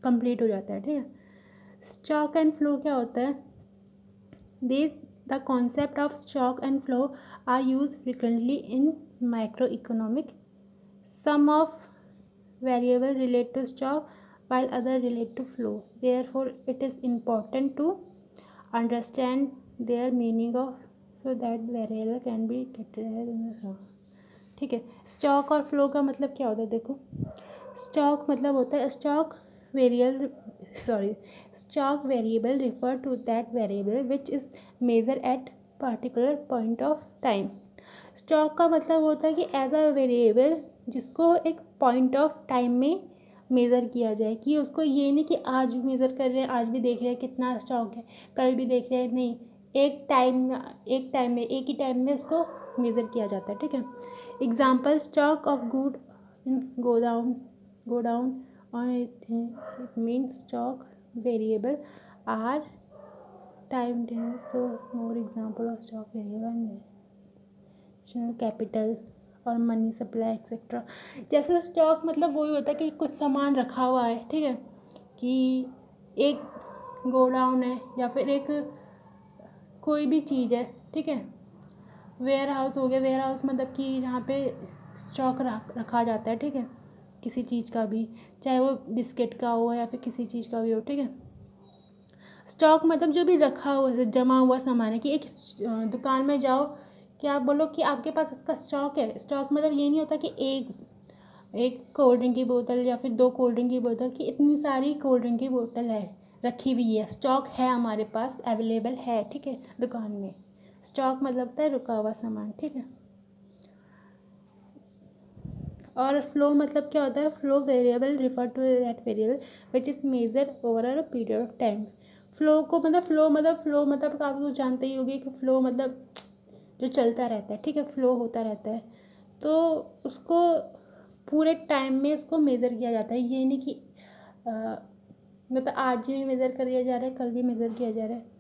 Complete हो जाता है, ठीक है। स्टॉक एंड फ्लो क्या होता है? This the concept of stock and flow are use frequently in micro economic. Some of variable relate to stock while other relate to flow. Therefore, it is important to understand their meaning of so that variable can be categorized in the stock. ठीक है। Stock और flow का मतलब क्या होता है? देखो, stock मतलब होता है stock variable refer to that variable which is measure at particular point of time. Stock का मतलब होता है कि एज अ वेरिएबल जिसको एक पॉइंट ऑफ टाइम में मेज़र किया जाए, कि उसको ये नहीं कि आज भी मेज़र कर रहे हैं, आज भी देख रहे हैं कितना स्टॉक है, कल भी देख रहे हैं, नहीं, एक ही टाइम में उसको मेज़र किया जाता है, ठीक है। Example, stock of good in go down on it means stock variable are time tense. So more example of stock variable and capital और मनी सप्लाई एक्सेट्रा. जैसे स्टॉक मतलब वही होता है कि कुछ सामान रखा हुआ है, ठीक है, कि एक गोडाउन है या फिर एक कोई भी चीज़ है, ठीक है। वेयर हाउस हो गया, वेयर हाउस मतलब कि जहाँ पे स्टॉक रखा जाता है, ठीक है, किसी चीज़ का भी, चाहे वो बिस्किट का हो या फिर किसी चीज़ का भी हो, ठीक है। स्टॉक मतलब जो भी रखा हुआ जमा हुआ सामान है, कि एक दुकान में जाओ कि आप बोलो कि आपके पास इसका स्टॉक है. स्टॉक मतलब ये नहीं होता कि एक कोल्ड ड्रिंक की बोतल या फिर 2 कोल्ड ड्रिंक की बोतल, कि इतनी सारी कोल्ड ड्रिंक की बोतल है रखी हुई है, स्टॉक है हमारे पास, अवेलेबल है, ठीक है, दुकान में. स्टॉक मतलब होता है रुका हुआ सामान, ठीक है। और फ्लो मतलब क्या होता है? Flow variable refer to that variable which is measure over a period of time. Flow मतलब आप कुछ जानते ही होंगे कि फ्लो मतलब जो चलता रहता है, ठीक है, फ्लो होता रहता है, तो उसको पूरे टाइम में उसको मेज़र किया जाता है. ये नहीं कि मतलब आज भी मेज़र किया जा रहा है, कल भी मेज़र किया जा रहा है.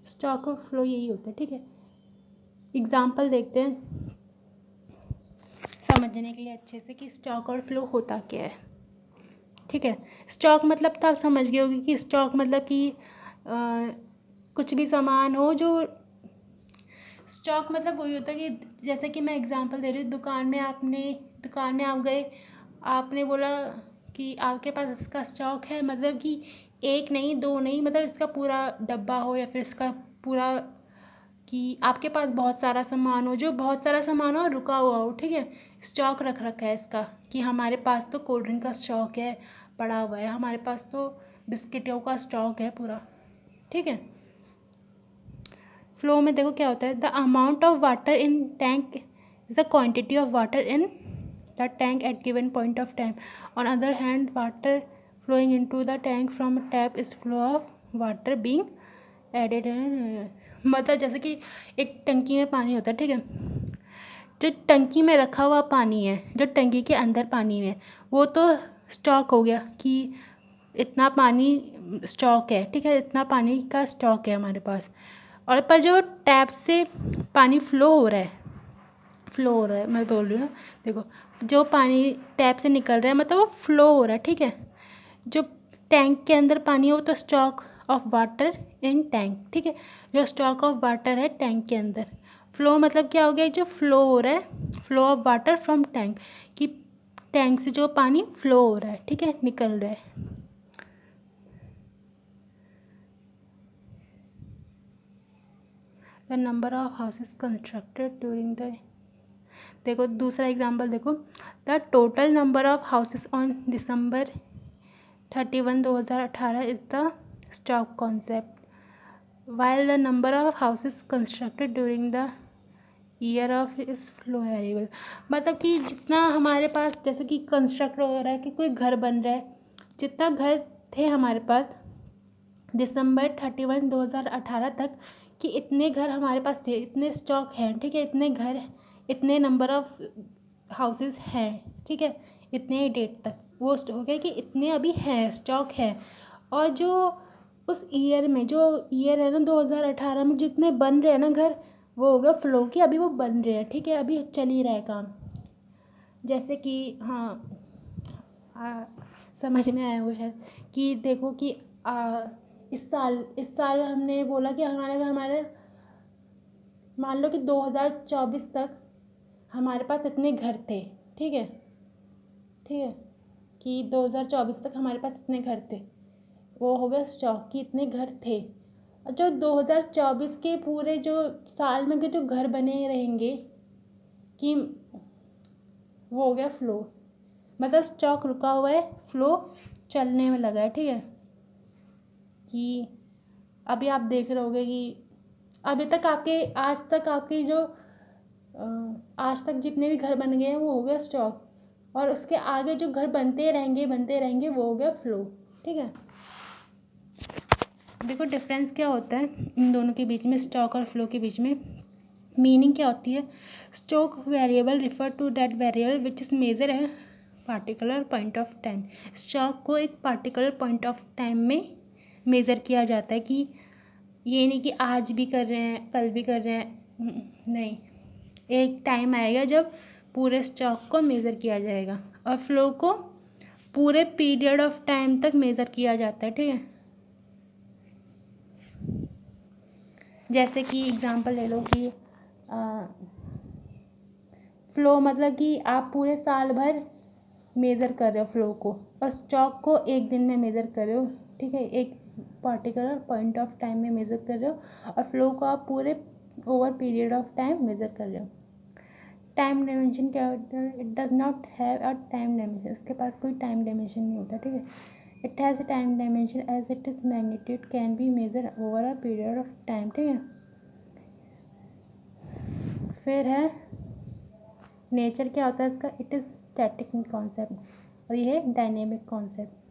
स्टॉक और फ्लो यही होता है, ठीक है। एग्जाम्पल देखते हैं समझने के लिए अच्छे से कि स्टॉक और फ्लो होता क्या है, ठीक है। स्टॉक मतलब तो आप समझ गए होगी कि स्टॉक मतलब कि कुछ भी सामान हो जो स्टॉक मतलब वही होता है कि जैसे कि मैं एग्जांपल दे रही हूँ, दुकान में आप गए, आपने बोला कि आपके पास इसका स्टॉक है, मतलब कि एक नहीं, दो नहीं, मतलब इसका पूरा डब्बा हो या फिर इसका पूरा, कि आपके पास बहुत सारा सामान हो, जो बहुत सारा सामान हो रुका हुआ हो, ठीक है, स्टॉक रख रखा है इसका, कि हमारे पास तो कोल्ड ड्रिंक का स्टॉक है पड़ा हुआ है, हमारे पास तो बिस्किटों का स्टॉक है पूरा, ठीक है। फ्लो में देखो क्या होता है, the amount of water in tank is the quantity of water in the tank at given point of time. On other hand, water flowing into the tank from tap is flow of water being added. मतलब जैसे कि एक टंकी में पानी होता है, ठीक है, जो टंकी में रखा हुआ पानी है, जो टंकी के अंदर पानी है, वो तो स्टॉक हो गया कि इतना पानी स्टॉक है, ठीक है, इतना पानी का स्टॉक है हमारे पास. और पर जो टैप से पानी फ्लो हो रहा है, मैं बोल रही हूँ, देखो, जो पानी टैप से निकल रहा है मतलब वो फ्लो हो रहा है, ठीक है। जो टैंक के अंदर पानी है वो तो stock of water in tank, ठीक है, जो स्टॉक ऑफ वाटर है टैंक के अंदर. फ्लो मतलब क्या हो गया? जो फ्लो हो रहा है, flow of water from tank, कि टैंक से जो पानी फ्लो हो रहा है, ठीक है, निकल रहा है. The number of houses constructed during the, देखो दूसरा एग्जांपल देखो, the total number of houses on December 31, 2018 is the stock concept, while the number of houses constructed during the year of इस फ्लो वेरिएबल. मतलब कि जितना हमारे पास, जैसे कि कंस्ट्रक्ट हो रहा है, कि कोई घर बन रहा है, जितना घर थे हमारे पास दिसंबर 31, 2018 तक, कि इतने घर हमारे पास थे, इतने स्टॉक हैं, ठीक है, इतने घर, इतने नंबर ऑफ हाउसेस हैं, ठीक है, इतने डेट तक वो हो गया कि इतने अभी हैं, स्टॉक है. और जो उस ईयर में, जो ईयर है ना 2018 में जितने बन रहे हैं ना घर, वो हो गया फ्लो की, अभी वो बन रहे हैं, ठीक है, अभी चल ही रहा है काम। जैसे कि हाँ, समझ में आया होगा शायद कि देखो कि इस साल हमने बोला कि हमारे मान लो कि 2024 तक हमारे पास इतने घर थे, ठीक है, ठीक है, कि 2024 तक हमारे पास इतने घर थे, वो हो गया स्टॉक कि इतने घर थे। और जो 2024 के पूरे जो साल में के जो घर बने रहेंगे कि वो हो गया फ्लो, मतलब स्टॉक रुका हुआ है, फ्लो चलने में लगा है, ठीक है। कि अभी आप देख रहे होगे कि अभी तक आपके आज तक जितने भी घर बन गए हैं वो हो गया स्टॉक, और उसके आगे जो घर बनते रहेंगे वो हो गया फ्लो, ठीक है। देखो डिफरेंस क्या होता है इन दोनों के बीच में, स्टॉक और फ्लो के बीच में। मीनिंग क्या होती है? Stock variable refer to that variable which is measure है particular point of time. Stock को एक पार्टिकुलर पॉइंट ऑफ टाइम में मेज़र किया जाता है, कि ये नहीं कि आज भी कर रहे हैं कल भी कर रहे हैं, नहीं, एक टाइम आएगा जब पूरे स्टॉक को मेज़र किया जाएगा। और फ्लो को पूरे पीरियड ऑफ टाइम तक मेज़र किया जाता है, ठीक है। जैसे कि एग्जांपल ले लो कि फ्लो मतलब कि आप पूरे साल भर मेज़र कर रहे हो फ्लो को, और स्टॉक को एक दिन में मेज़र कर रहे हो, ठीक है, एक पर्टिकुलर पॉइंट ऑफ टाइम में मेज़र कर रहे हो, और फ्लो को आप पूरे over period of time measure कर रहे हो। टाइम डायमेंशन क्या होता है? It does not have a time dimension, इसके पास कोई टाइम डायमेंशन नहीं होता, ठीक है। It has a time dimension as it is magnitude can be measure over a period of time, ठीक है। फिर है नेचर, क्या होता है इसका? इट इज़ स्टैटिक कॉन्सेप्ट, और ये है dynamic concept.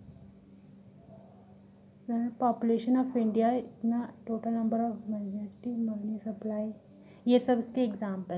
Population of India इतना, total number of money supply, ये सब इसके एग्जाम्पल